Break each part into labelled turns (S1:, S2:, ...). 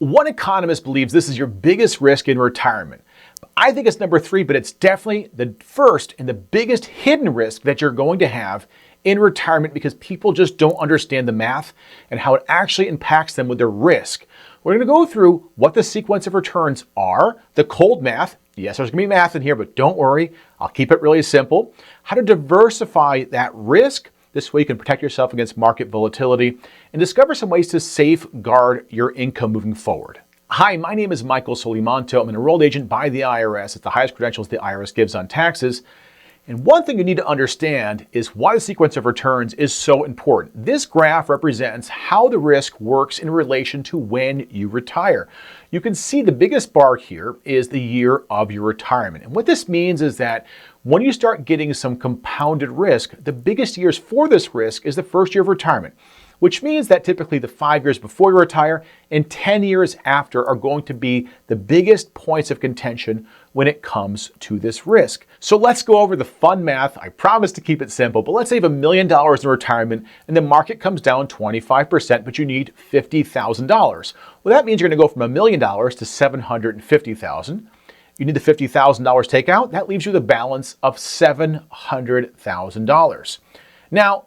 S1: One economist believes this is your biggest risk in retirement. I think it's number 3, but it's definitely the first and the biggest hidden risk that you're going to have in retirement because people just don't understand the math and how it actually impacts them with their risk. We're going to go through what the sequence of returns are, the cold math. Yes, there's going to be math in here, but don't worry. I'll keep it really simple. How to diversify that risk. This way you can protect yourself against market volatility and discover some ways to safeguard your income moving forward. Hi, my name is Michael Solimanto. I'm an enrolled agent by the IRS. It's the highest credentials the IRS gives on taxes. And one thing you need to understand is why the sequence of returns is so important. This graph represents how the risk works in relation to when you retire. You can see the biggest bar here is the year of your retirement. And what this means is that when you start getting some compounded risk, the biggest years for this risk is the first year of retirement, which means that typically the 5 years before you retire and 10 years after are going to be the biggest points of contention when it comes to this risk. So let's go over the fun math. I promise to keep it simple, but let's save $1 million in retirement and the market comes down 25%, but you need $50,000. Well, that means you're gonna go from $1 million to $750,000. You need the $50,000 takeout. That leaves you the balance of $700,000. Now,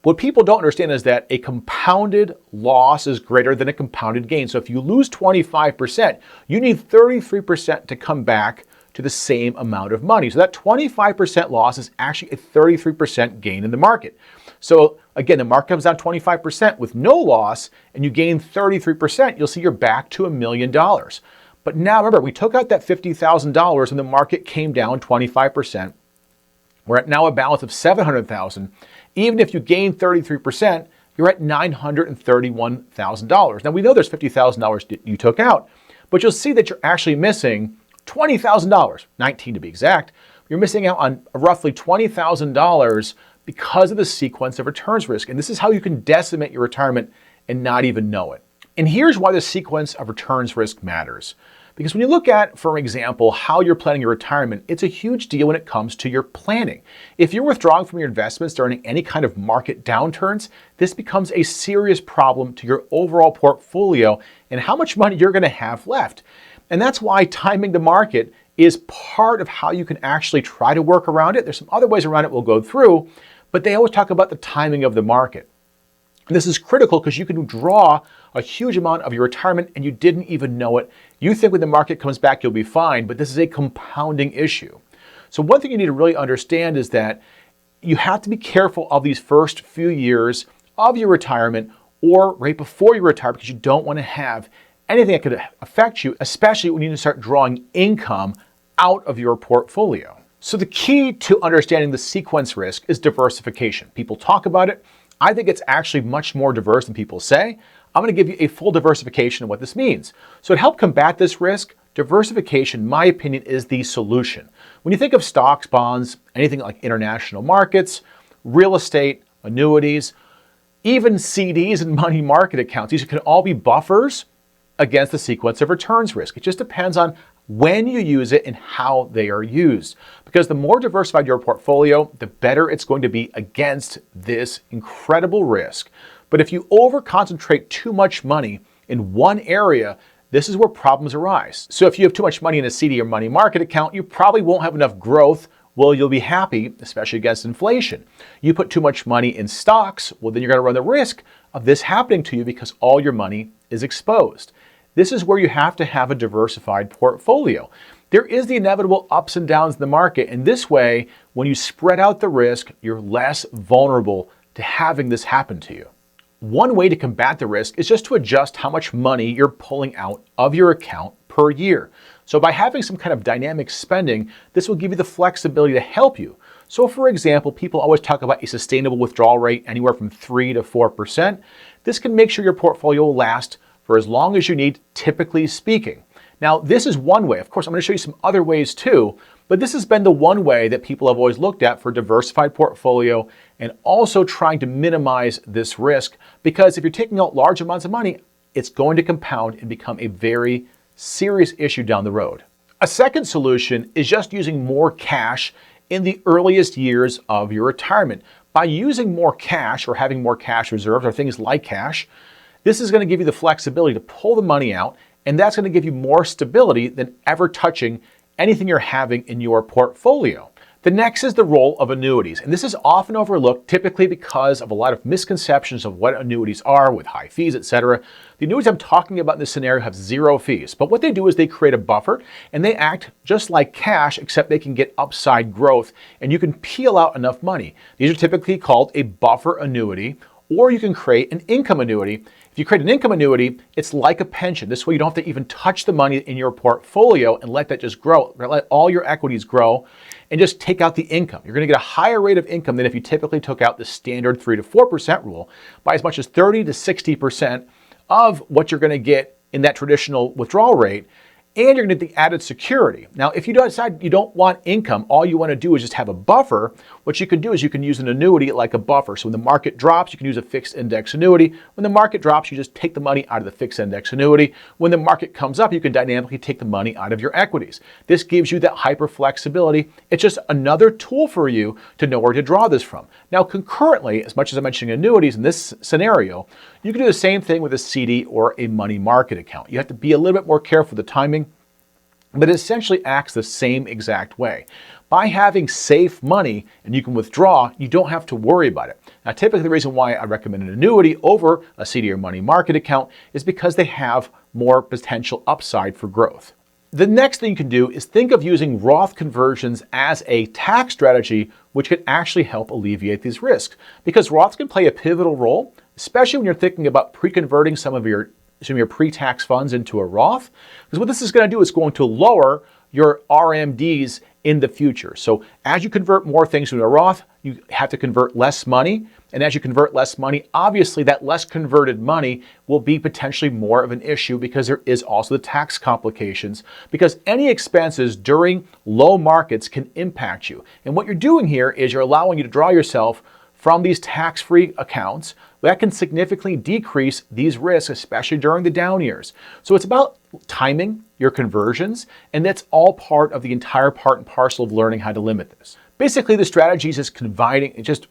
S1: what people don't understand is that a compounded loss is greater than a compounded gain. So if you lose 25%, you need 33% to come back to the same amount of money. So that 25% loss is actually a 33% gain in the market. So again, the market comes down 25% with no loss and you gain 33%, you'll see you're back to $1 million. But now remember, we took out that $50,000 and the market came down 25%. We're at now a balance of $700,000. Even if you gain 33%, you're at $931,000. Now we know there's $50,000 that you took out, but you'll see that you're actually missing $20,000, 19 to be exact. You're missing out on roughly $20,000 because of the sequence of returns risk. And this is how you can decimate your retirement and not even know it. And here's why the sequence of returns risk matters. Because when you look at, for example, how you're planning your retirement, it's a huge deal when it comes to your planning. If you're withdrawing from your investments during any kind of market downturns, this becomes a serious problem to your overall portfolio and how much money you're going to have left. And that's why timing the market is part of how you can actually try to work around it. There's some other ways around it we'll go through, but they always talk about the timing of the market. And this is critical because you can draw a huge amount of your retirement and you didn't even know it. You think when the market comes back, you'll be fine, but this is a compounding issue. So one thing you need to really understand is that you have to be careful of these first few years of your retirement or right before you retire because you don't want to have anything that could affect you, especially when you need to start drawing income out of your portfolio. So the key to understanding the sequence risk is diversification. People talk about it. I think it's actually much more diverse than people say. I'm going to give you a full diversification of what this means. So to help combat this risk, diversification, in my opinion, is the solution. When you think of stocks, bonds, anything like international markets, real estate, annuities, even CDs and money market accounts, these can all be buffers against the sequence of returns risk. It just depends on when you use it and how they are used. Because the more diversified your portfolio, the better it's going to be against this incredible risk. But if you over-concentrate too much money in one area, this is where problems arise. So if you have too much money in a CD or money market account, you probably won't have enough growth. Well, you'll be happy, especially against inflation. You put too much money in stocks, well, then you're going to run the risk of this happening to you because all your money is exposed. This is where you have to have a diversified portfolio. There is the inevitable ups and downs in the market, and this way, when you spread out the risk, you're less vulnerable to having this happen to you. One way to combat the risk is just to adjust how much money you're pulling out of your account per year. So by having some kind of dynamic spending, this will give you the flexibility to help you. So for example, people always talk about a sustainable withdrawal rate anywhere from 3 to 4%. This can make sure your portfolio will last for as long as you need, typically speaking. Now, this is one way. Of course, I'm going to show you some other ways too, but this has been the one way that people have always looked at for diversified portfolio and also trying to minimize this risk, because if you're taking out large amounts of money, it's going to compound and become a very serious issue down the road. A second solution is just using more cash in the earliest years of your retirement. By using more cash or having more cash reserves or things like cash, this is going to give you the flexibility to pull the money out and that's going to give you more stability than ever touching anything you're having in your portfolio. The next is the role of annuities, and this is often overlooked typically because of a lot of misconceptions of what annuities are with high fees, etc. The annuities I'm talking about in this scenario have zero fees, but what they do is they create a buffer and they act just like cash, except they can get upside growth and you can peel out enough money. These are typically called a buffer annuity, or you can create an income annuity. If you create an income annuity, it's like a pension. This way you don't have to even touch the money in your portfolio and let that just grow. Let all your equities grow and just take out the income. You're going to get a higher rate of income than if you typically took out the standard 3 to 4% rule by as much as 30 to 60% of what you're going to get in that traditional withdrawal rate. And you're going to get the added security. Now, if you decide you don't want income, all you want to do is just have a buffer, what you can do is you can use an annuity like a buffer. So when the market drops, you can use a fixed index annuity. When the market drops, you just take the money out of the fixed index annuity. When the market comes up, you can dynamically take the money out of your equities. This gives you that hyper flexibility. It's just another tool for you to know where to draw this from. Now, concurrently, as much as I'm mentioning annuities in this scenario, you can do the same thing with a CD or a money market account. You have to be a little bit more careful with the timing, but it essentially acts the same exact way. By having safe money and you can withdraw, you don't have to worry about it. Now, typically the reason why I recommend an annuity over a CD or money market account is because they have more potential upside for growth. The next thing you can do is think of using Roth conversions as a tax strategy, which can actually help alleviate these risks. Because Roths can play a pivotal role, especially when you're thinking about pre-converting some of your pre-tax funds into a Roth, because what this is going to do is going to lower your RMDs in the future. So as you convert more things into a Roth, you have to convert less money. And as you convert less money, obviously that less converted money will be potentially more of an issue because there is also the tax complications, because any expenses during low markets can impact you. And what you're doing here is you're allowing you to draw yourself from these tax-free accounts. That can significantly decrease these risks, especially during the down years. So it's about timing your conversions, and that's all part of the entire part and parcel of learning how to limit this. Basically, the strategy is just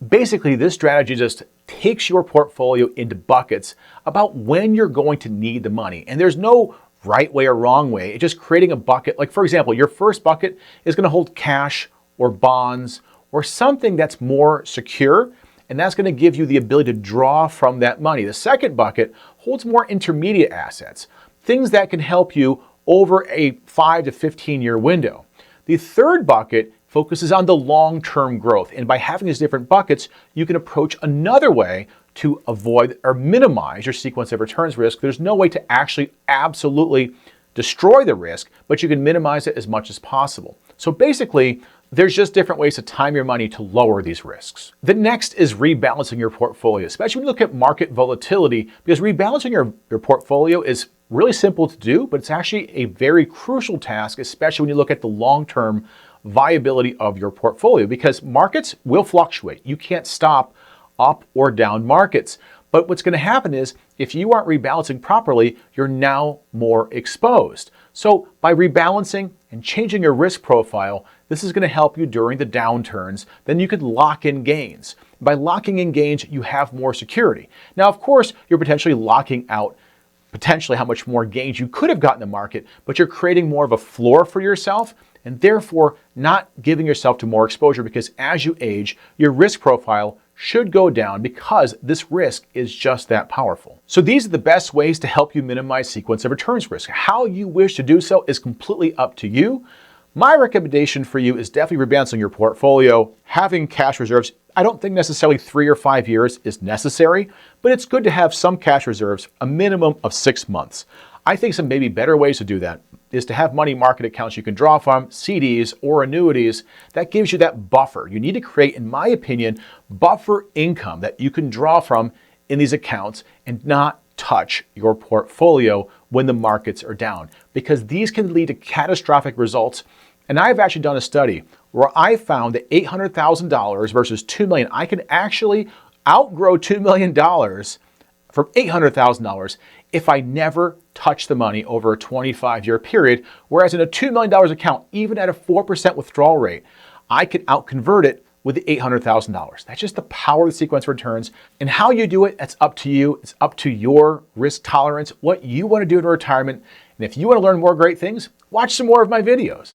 S1: this strategy just takes your portfolio into buckets about when you're going to need the money. And there's no right way or wrong way. It's just creating a bucket. Like, for example, your first bucket is going to hold cash or bonds or something that's more secure, and that's going to give you the ability to draw from that money. The second bucket holds more intermediate assets, things that can help you over a 5 to 15-year window. The third bucket focuses on the long-term growth, and by having these different buckets, you can approach another way to avoid or minimize your sequence of returns risk. There's no way to actually absolutely destroy the risk, but you can minimize it as much as possible. So basically, there's just different ways to time your money to lower these risks. The next is rebalancing your portfolio, especially when you look at market volatility, because rebalancing your portfolio is really simple to do, but it's actually a very crucial task, especially when you look at the long-term viability of your portfolio, because markets will fluctuate. You can't stop up or down markets. But what's going to happen is if you aren't rebalancing properly, you're now more exposed. So by rebalancing and changing your risk profile, this is going to help you during the downturns. Then you could lock in gains. By locking in gains, you have more security. Now, of course, you're potentially locking out potentially how much more gains you could have gotten in the market, but you're creating more of a floor for yourself and therefore not giving yourself to more exposure, because as you age, your risk profile should go down because this risk is just that powerful. So these are the best ways to help you minimize sequence of returns risk. How you wish to do so is completely up to you. My recommendation for you is definitely rebalancing your portfolio, having cash reserves. I don't think necessarily 3 or 5 years is necessary, but it's good to have some cash reserves, a minimum of 6 months. I think some maybe better ways to do that is to have money market accounts you can draw from, CDs or annuities. That gives you that buffer. You need to create, in my opinion, buffer income that you can draw from in these accounts and not touch your portfolio when the markets are down, because these can lead to catastrophic results. And I've actually done a study where I found that $800,000 versus $2 million, I can actually outgrow $2 million from $800,000 if I never touch the money over a 25-year period, whereas in a $2 million account, even at a 4% withdrawal rate, I could outconvert it with the $800,000. That's just the power of the sequence returns. And how you do it, that's up to you. It's up to your risk tolerance, what you want to do in retirement. And if you want to learn more great things, watch some more of my videos.